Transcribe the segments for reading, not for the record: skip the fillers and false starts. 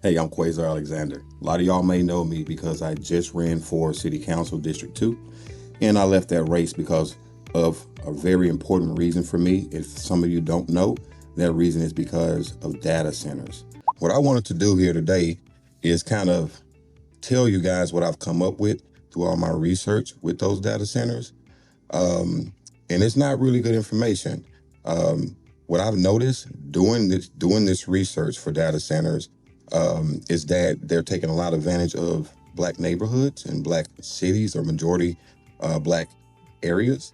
Hey, I'm Quasar Alexander. A lot of y'all may know me because I just ran for City Council District 2, and I left that race because of a very important reason for me. If some of you don't know, that reason is because of data centers. What I wanted to do here today is kind of tell you guys what I've come up with through all my research with those data centers. And it's not really good information. What I've noticed doing this research for data centers is that they're taking a lot of advantage of black neighborhoods and black cities or majority black areas.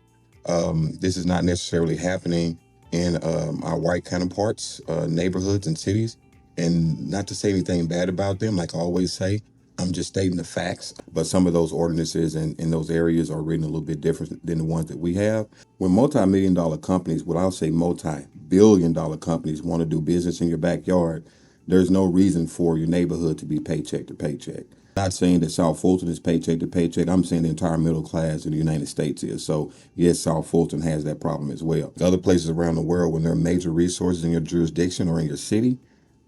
This is not necessarily happening in our white counterparts, neighborhoods and cities. And not to say anything bad about them, like I always say, I'm just stating the facts. But some of those ordinances in those areas are written a little bit different than the ones that we have. When multi-million dollar companies, well, I'll say multi-billion dollar companies want to do business in your backyard, there's no reason for your neighborhood to be paycheck to paycheck. Not saying that South Fulton is paycheck to paycheck. I'm saying the entire middle class in the United States is. So yes, South Fulton has that problem as well. Other places around the world, when there are major resources in your jurisdiction or in your city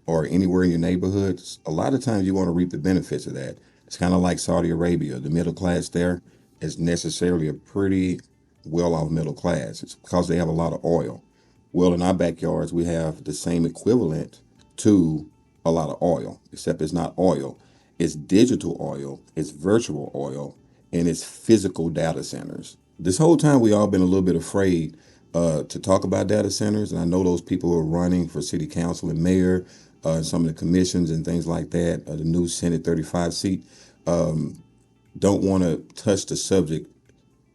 or anywhere in your neighborhood, a lot of times you want to reap the benefits of that. It's kind of like Saudi Arabia. The middle class there is necessarily a pretty well-off middle class. It's because they have a lot of oil. Well, in our backyards, we have the same equivalent to a lot of oil, except it's not oil. It's digital oil, it's virtual oil, and it's physical data centers. This whole time, we all been a little bit afraid to talk about data centers. And I know those people who are running for city council and mayor, some of the commissions and things like that, the new Senate 35 seat, don't want to touch the subject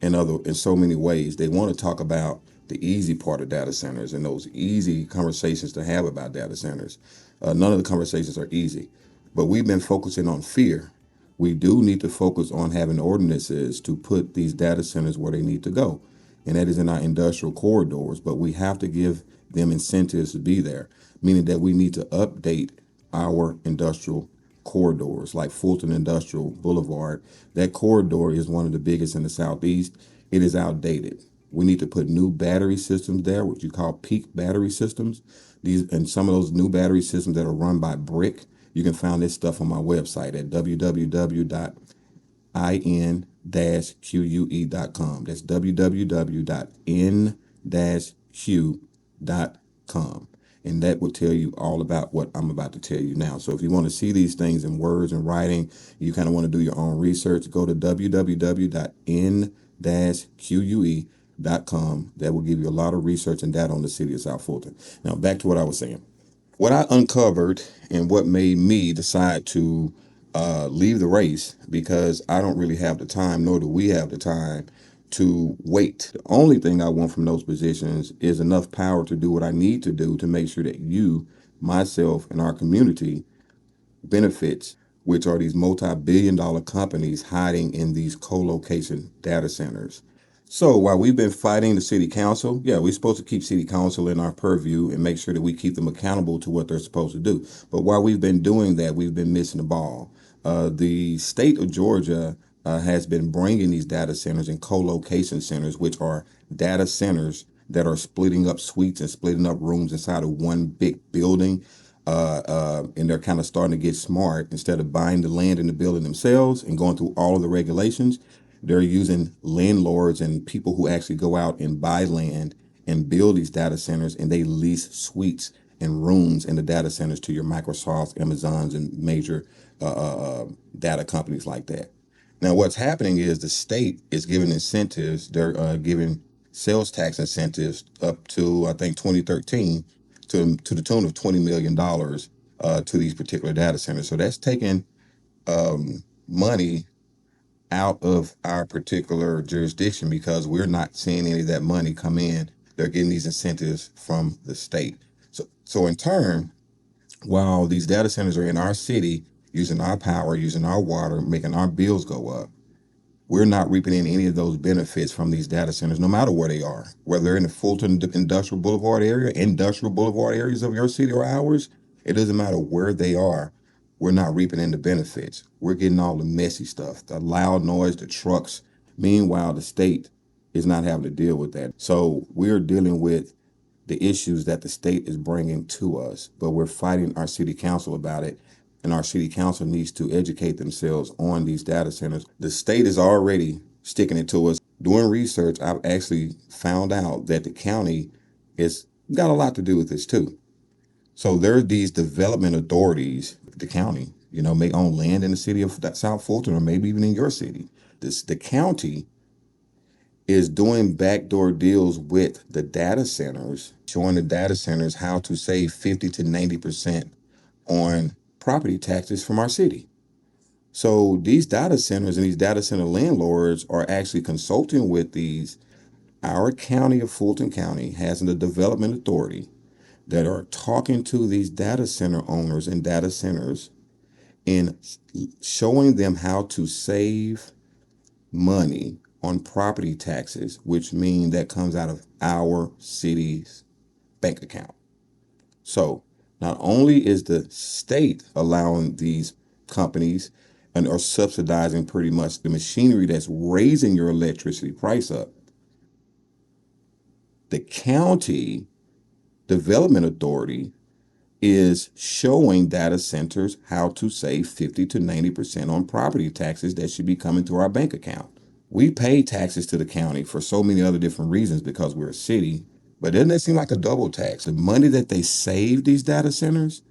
in so many ways. They want to talk about the easy part of data centers and those easy conversations to have about data centers. None of the conversations are easy, but we've been focusing on fear. We do need to focus on having ordinances to put these data centers where they need to go, and that is in our industrial corridors. But we have to give them incentives to be there, meaning that we need to update our industrial corridors, like Fulton Industrial Boulevard. That corridor is one of the biggest in the Southeast. It is outdated. We need to put new battery systems there, what you call peak battery systems. And some of those new battery systems that are run by brick. You can find this stuff on my website at www.in-que.com. That's www.n-q.com. And that will tell you all about what I'm about to tell you now. So if you want to see these things in words and writing, you kind of want to do your own research, go to www.n-que.com. That will give you a lot of research and data on the city of South Fulton. Now, back to what I was saying. What I uncovered and what made me decide to leave the race, because I don't really have the time, nor do we have the time to wait. The only thing I want from those positions is enough power to do what I need to do to make sure that you, myself, and our community benefits, which are these multi-billion dollar companies hiding in these co-location data centers. So while we've been fighting the city council, yeah, we're supposed to keep city council in our purview and make sure that we keep them accountable to what they're supposed to do. But while we've been doing that, we've been missing the ball. The state of Georgia has been bringing these data centers and co-location centers, which are data centers that are splitting up suites and splitting up rooms inside of one big building. And they're kind of starting to get smart. Instead of buying the land and the building themselves and going through all of the regulations, they're using landlords and people who actually go out and buy land and build these data centers, and they lease suites and rooms in the data centers to your Microsofts, Amazons, and major data companies like that. Now, what's happening is the state is giving incentives. They're giving sales tax incentives up to, I think, 2013 to the tune of $20 million to these particular data centers. So that's taking money out of our particular jurisdiction because we're not seeing any of that money come in. They're getting these incentives from the state. So in turn, while these data centers are in our city, using our power, using our water, making our bills go up, we're not reaping in any of those benefits from these data centers, no matter where they are, whether they're in the Fulton Industrial Boulevard area, industrial boulevard areas of your city or ours. It doesn't matter where they are. We're not reaping in the benefits. We're getting all the messy stuff, the loud noise, the trucks. Meanwhile, the state is not having to deal with that. So we're dealing with the issues that the state is bringing to us, but we're fighting our city council about it. and our city council needs to educate themselves on these data centers. The state is already sticking it to us. Doing research, I've actually found out that the county has got a lot to do with this too. So there are these development authorities, the county, may own land in the city of South Fulton or maybe even in your city. The county is doing backdoor deals with the data centers, showing the data centers how to save 50 to 90% on property taxes from our city. So these data centers and these data center landlords are actually consulting with these. Our county of Fulton County has a development authority that are talking to these data center owners and data centers and showing them how to save money on property taxes, which mean that comes out of our city's bank account. So not only is the state allowing these companies and are subsidizing pretty much the machinery that's raising your electricity price up, the county development authority is showing data centers how to save 50 to 90% on property taxes that should be coming to our bank account. We pay taxes to the county for so many other different reasons because we're a city, but doesn't that seem like a double tax? The money that they save these data centers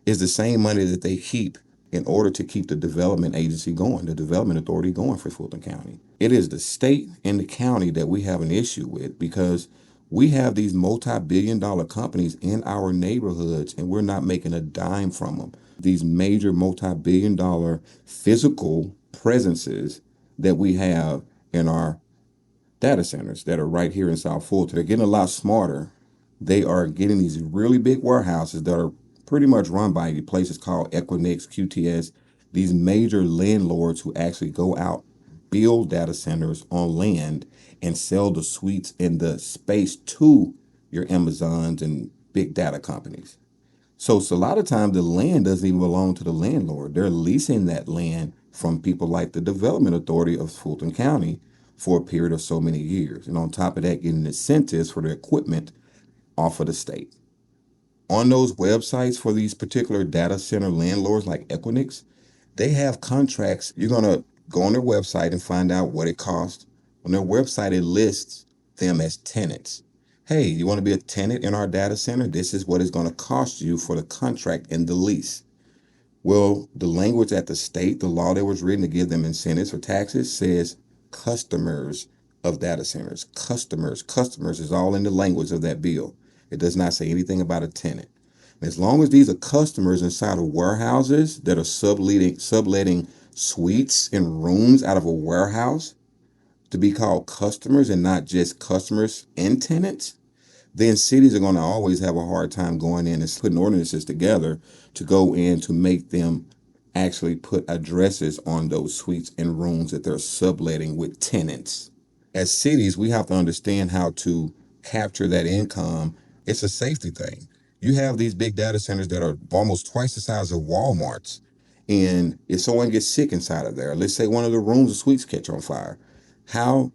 is the same money that they keep in order to keep the development agency going, the development authority going for Fulton County. It is the state and the county that we have an issue with because we have these multi-billion-dollar companies in our neighborhoods and we're not making a dime from them. These major multi-billion-dollar physical presences that we have in our data centers that are right here in South Fulton. They're getting a lot smarter. They are getting these really big warehouses that are pretty much run by places called Equinix, QTS, these major landlords who actually go out, build data centers on land and sell the suites and the space to your Amazons and big data companies. So it's a lot of times the land doesn't even belong to the landlord. They're leasing that land from people like the Development Authority of Fulton County for a period of so many years. And on top of that, getting incentives for the equipment off of the state. On those websites for these particular data center landlords like Equinix, they have contracts. You're going to go on their website and find out what it costs. On their website, it lists them as tenants. Hey, you want to be a tenant in our data center? This is what it's going to cost you for the contract and the lease. Well, the language at the state, the law that was written to give them incentives for taxes says customers of data centers. Customers is all in the language of that bill. It does not say anything about a tenant. As long as these are customers inside of warehouses that are subletting suites and rooms out of a warehouse to be called customers and not just customers and tenants, then cities are going to always have a hard time going in and putting ordinances together to go in to make them actually put addresses on those suites and rooms that they're subletting with tenants. As cities, we have to understand how to capture that income. It's a safety thing. You have these big data centers that are almost twice the size of Walmart's. And if someone gets sick inside of there, let's say one of the rooms or suites catch on fire, how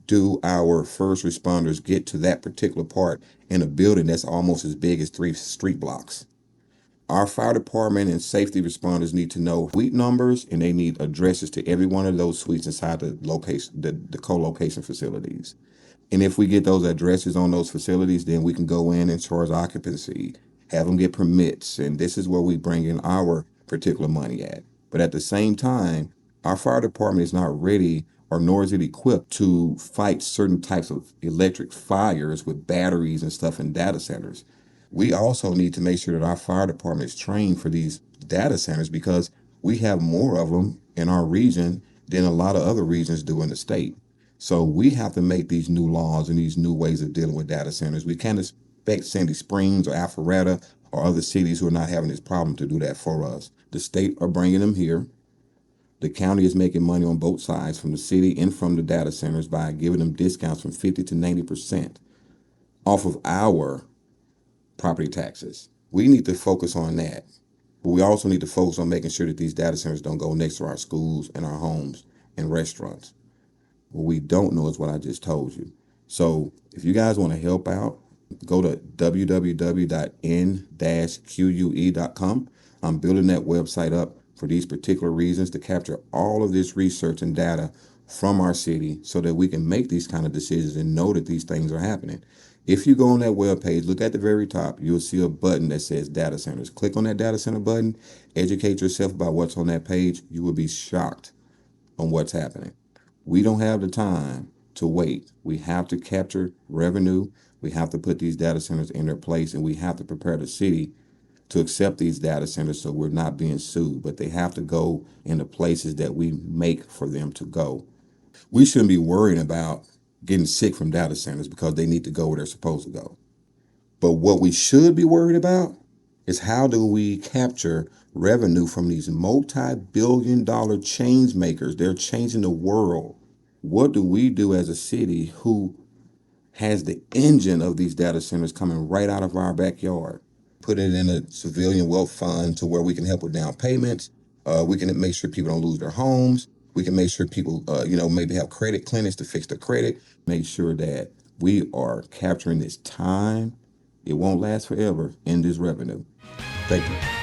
do our first responders get to that particular part in a building that's almost as big as 3 street blocks? Our fire department and safety responders need to know suite numbers and they need addresses to every one of those suites inside the location, the co-location facilities. And if we get those addresses on those facilities, then we can go in and charge occupancy, have them get permits, and this is where we bring in our particular money at. But at the same time, our fire department is not ready or nor is it equipped to fight certain types of electric fires with batteries and stuff in data centers. We also need to make sure that our fire department is trained for these data centers because we have more of them in our region than a lot of other regions do in the state. So we have to make these new laws and these new ways of dealing with data centers. We can't expect Sandy Springs or Alpharetta or other cities who are not having this problem to do that for us. The state are bringing them here. The county is making money on both sides, from the city and from the data centers, by giving them discounts from 50 to 90% off of our property taxes. We need to focus on that. But we also need to focus on making sure that these data centers don't go next to our schools and our homes and restaurants. What we don't know is what I just told you. So if you guys want to help out, go to www.n-que.com. I'm building that website up for these particular reasons to capture all of this research and data from our city so that we can make these kind of decisions and know that these things are happening. If you go on that web page, look at the very top, you'll see a button that says data centers. Click on that data center button, educate yourself about what's on that page. You will be shocked on what's happening. We don't have the time to wait. We have to capture revenue. We have to put these data centers in their place, and we have to prepare the city to accept these data centers so we're not being sued. But they have to go in the places that we make for them to go. We shouldn't be worrying about getting sick from data centers because they need to go where they're supposed to go. But what we should be worried about is how do we capture revenue from these multi-billion-dollar change makers? They're changing the world. What do we do as a city who has the engine of these data centers coming right out of our backyard? Put it in a civilian wealth fund to where we can help with down payments. We can make sure people don't lose their homes. We can make sure people, maybe have credit clinics to fix their credit. Make sure that we are capturing this time. It won't last forever in this revenue. Thank you.